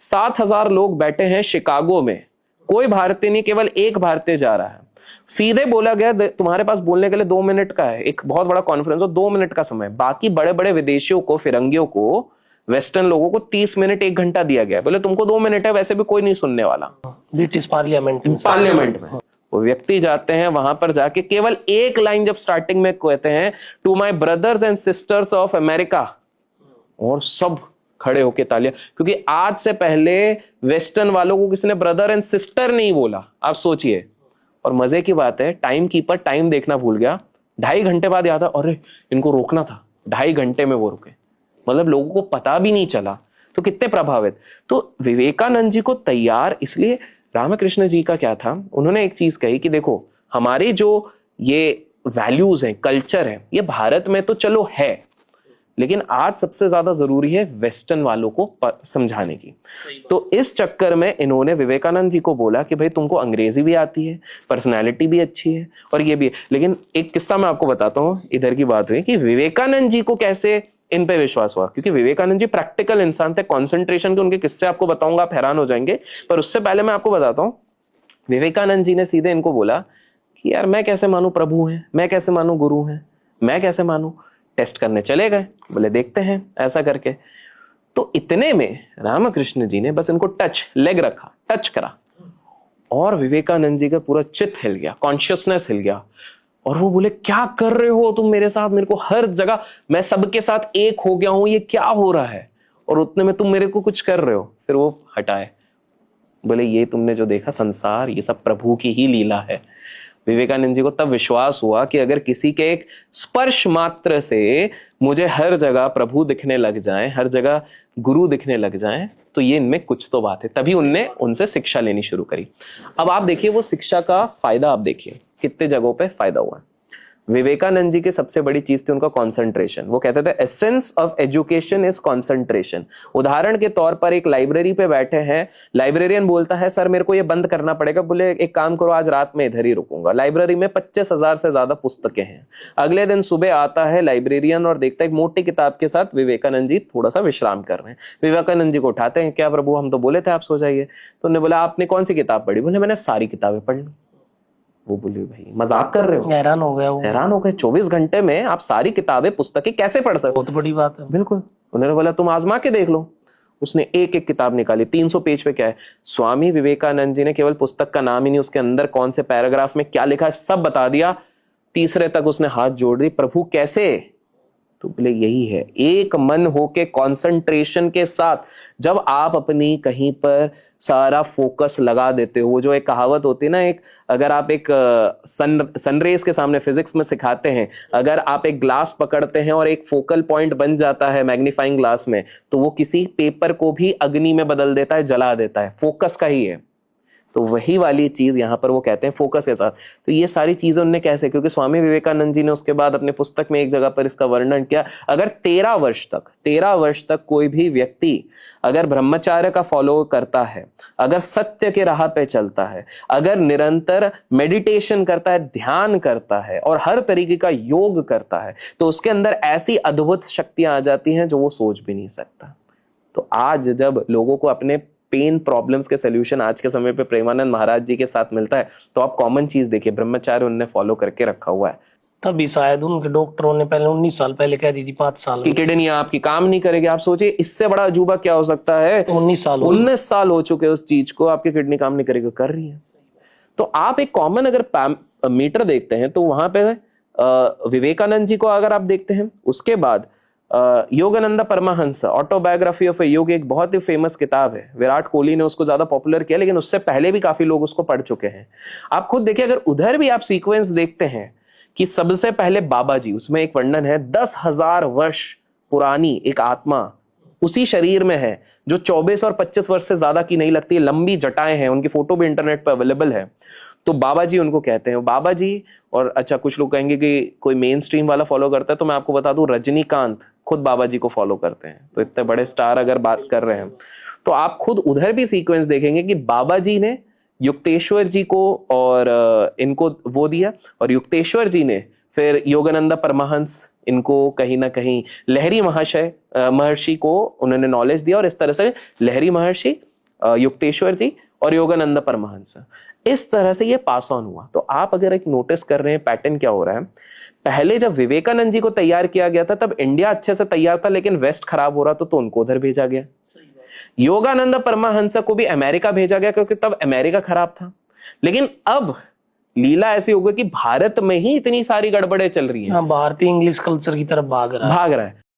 7,000 लोग बैठे हैं शिकागो में, कोई भारतीय नहीं, केवल एक भारतीय जा रहा है। सीधे बोला गया तुम्हारे पास बोलने के लिए 2 मिनट का है, एक बहुत बड़ा कॉन्फ्रेंस हो, 2 मिनट का समय। बाकी बड़े बड़े विदेशियों को, फिरंगियों को, वेस्टर्न लोगों को 30 मिनट 1 घंटा दिया गया। बोले तुमको 2 मिनट है, वैसे भी कोई नहीं सुनने वाला। ब्रिटिश पार्लियामेंट में वो व्यक्ति जाते हैं, वहां पर जाके केवल एक लाइन जब स्टार्टिंग में कहते हैं, to my brothers and sisters of America, और सब खड़े होके तालियां, क्योंकि आज से पहले वेस्टर्न वालों को किसी ने ब्रदर एंड सिस्टर नहीं बोला। आप सोचिए। और मजे की बात है, टाइम कीपर टाइम देखना भूल गया। 2.5 घंटे बाद याद है, अरे इनको रोकना था। 2.5 घंटे में वो रुके, मतलब लोगों को पता भी नहीं चला। तो कितने प्रभावित। तो विवेकानंद जी को तैयार, इसलिए रामकृष्ण जी का क्या था, उन्होंने एक चीज कही कि देखो हमारे जो ये वैल्यूज हैं, कल्चर है, ये भारत में तो चलो है, लेकिन आज सबसे ज्यादा जरूरी है वेस्टर्न वालों को समझाने की। तो इस चक्कर में इन्होंने विवेकानंद जी को बोला कि भाई तुमको अंग्रेजी भी आती है, पर्सनैलिटी भी अच्छी है और ये भी है। लेकिन एक किस्सा मैं आपको बताता हूँ, इधर की बात हुई कि विवेकानंद जी को कैसे इन पे विश्वास हुआ, क्योंकि विवेकानंद जी प्रैक्टिकल इंसान थे। कॉन्सेंट्रेशन के उनके किस्से आपको बताऊंगा, आप हैरान हो जाएंगे। पर उससे पहले मैं आपको बताता हूँ, विवेकानंद जी ने सीधे इनको बोला कि यार मैं कैसे मानूं प्रभु हैं, मैं कैसे मानूं गुरु हैं, मैं कैसे मानूं। टेस्ट करने चले गए, बोले देखते हैं ऐसा करके। तो इतने में रामकृष्ण जी ने बस इनको लेग रखा, टच करा, और विवेकानंद जी का पूरा चित्त हिल गया, कॉन्शियसनेस हिल गया। और वो बोले क्या कर रहे हो तुम मेरे साथ, मेरे को हर जगह, मैं सबके साथ एक हो गया हूं, ये क्या हो रहा है, और उतने में तुम मेरे को कुछ कर रहे हो। फिर वो हटाए, बोले ये तुमने जो देखा संसार, ये सब प्रभु की ही लीला है। विवेकानंद जी को तब विश्वास हुआ कि अगर किसी के एक स्पर्श मात्र से मुझे हर जगह प्रभु दिखने लग जाएं, हर जगह गुरु दिखने लग जाएं, तो ये इनमें कुछ तो बात है। तभी उनने उनसे शिक्षा लेनी शुरू करी। अब आप देखिए वो शिक्षा का फायदा, आप देखिए कितने जगहों पे फायदा हुआ। विवेकानंद जी की सबसे बड़ी चीज थी उनका कंसंट्रेशन। वो कहते थे essence of education is concentration. उदाहरण के तौर पर एक लाइब्रेरी पे बैठे हैं, लाइब्रेरियन बोलता है सर मेरे को ये बंद करना पड़ेगा। बोले एक काम करो, आज रात में इधर ही रुकूंगा। लाइब्रेरी में 25,000 से ज्यादा पुस्तकें हैं। अगले दिन सुबह आता है लाइब्रेरियन और देखता है एक मोटी किताब के साथ विवेकानंद जी थोड़ा सा विश्राम कर रहे हैं। विवेकानंद जी को उठाते हैं, क्या प्रभु हम तो बोले थे आप सो जाइए। तो उन्होंने बोला आपने कौन सी किताब पढ़ी। बोले मैंने सारी किताबें पढ़ ली। वो बोले भाई मजाक कर रहे हो। हैरान हो गया वो, हैरान हो गए, 24 घंटे में आप सारी किताबें पुस्तकें कैसे पढ़ सकते हो, बहुत बड़ी बात है। बिल्कुल। उन्होंने बोला तुम आजमा के देख लो। उसने एक एक किताब निकाली, 300 पेज पे क्या है। स्वामी विवेकानंद जी ने केवल पुस्तक का नाम ही नहीं, उसके अंदर कौन से पैराग्राफ में क्या लिखा है सब बता दिया। तीसरे तक उसने हाथ जोड़ दी, प्रभु कैसे। तो बोले यही है, एक मन होके कंसंट्रेशन के साथ जब आप अपनी कहीं पर सारा फोकस लगा देते हो। वो जो एक कहावत होती है ना, एक अगर आप एक सनरेज के सामने फिजिक्स में सिखाते हैं, अगर आप एक ग्लास पकड़ते हैं और एक फोकल पॉइंट बन जाता है मैग्नीफाइंग ग्लास में, तो वो किसी पेपर को भी अग्नि में बदल देता है, जला देता है। फोकस का ही है। तो वही वाली चीज यहां पर वो कहते हैं फोकस के साथ। तो ये सारी चीजें उनने कैसे, क्योंकि स्वामी विवेकानंद जी ने उसके बाद अपने पुस्तक में एक जगह पर इसका वर्णन किया। अगर 13 वर्ष तक कोई भी व्यक्ति अगर ब्रह्मचार्य का फॉलो करता है, अगर सत्य के राह पे चलता है, अगर निरंतर मेडिटेशन करता है, ध्यान करता है और हर तरीके का योग करता है, तो उसके अंदर ऐसी अद्भुत शक्तियां आ जाती हैं जो वो सोच भी नहीं सकता। तो आज जब लोगों को अपने पेन प्रॉब्लम्स के सॉल्यूशन आज के समय पे प्रेमानंद महाराज जी के साथ मिलता है, तो आप कॉमन चीज देखिए, ब्रह्मचार्य उन्होंने फॉलो करके रखा हुआ है। तभी शायद उनके डॉक्टरों ने पहले 19 साल पहले कह दी थी 5 साल की किडनी आपकी काम नहीं करेगी। आप सोचिए इससे बड़ा अजूबा क्या हो सकता है। 19 साल हो चुके उस चीज को, आपकी किडनी काम नहीं करेगी, कर रही है। तो आप एक कॉमन अगर मीटर देखते हैं तो वहां पे विवेकानंद जी को अगर आप देखते हैं, उसके बाद योगानंद परमहंस ऑटोबायोग्राफी ऑफ ए योग एक बहुत ही फेमस किताब है। विराट कोहली ने उसको ज्यादा पॉपुलर किया, लेकिन उससे पहले भी काफी लोग उसको पढ़ चुके हैं। आप खुद देखिए, अगर उधर भी आप सीक्वेंस देखते हैं कि सबसे पहले बाबा जी, उसमें एक वर्णन है 10,000 वर्ष पुरानी एक आत्मा उसी शरीर में है जो 24 और 25 वर्ष से ज्यादा की नहीं लगती, लंबी जटाएं हैं, उनकी फोटो भी इंटरनेट पर अवेलेबल है। तो बाबा जी उनको कहते हैं बाबा जी। और अच्छा कुछ लोग कहेंगे कि कोई मेन स्ट्रीम वाला फॉलो करता है, तो मैं आपको बता दूं रजनीकांत खुद बाबा जी को फॉलो करते हैं। तो इतने बड़े स्टार अगर बात कर रहे हैं, तो आप खुद उधर भी सीक्वेंस देखेंगे कि बाबा जी ने युक्तेश्वर जी को और इनको वो दिया, और युक्तेश्वर जी ने फिर योगानंद परमहंस इनको कहीं ना कहीं लहरी महर्षि को उन्होंने नॉलेज दिया, और इस तरह से लहरी महर्षि, युक्तेश्वर जी और योगानंद परमहंस, इस तरह से ये पास ऑन हुआ। तो आप अगर एक नोटिस कर रहे हैं पैटर्न क्या हो रहा है, पहले जब विवेकानंद जी को तैयार किया गया था तब इंडिया अच्छे से तैयार था, लेकिन वेस्ट खराब हो रहा था तो उनको उधर भेजा गया। योगानंद परमहंस को भी अमेरिका भेजा गया क्योंकि तब अमेरिका खराब था। लेकिन अब लीला ऐसी हो गई कि भारत में ही इतनी सारी गड़बड़े चल रही है, हाँ, भारतीय इंग्लिश कल्चर की तरफ भाग रहा है।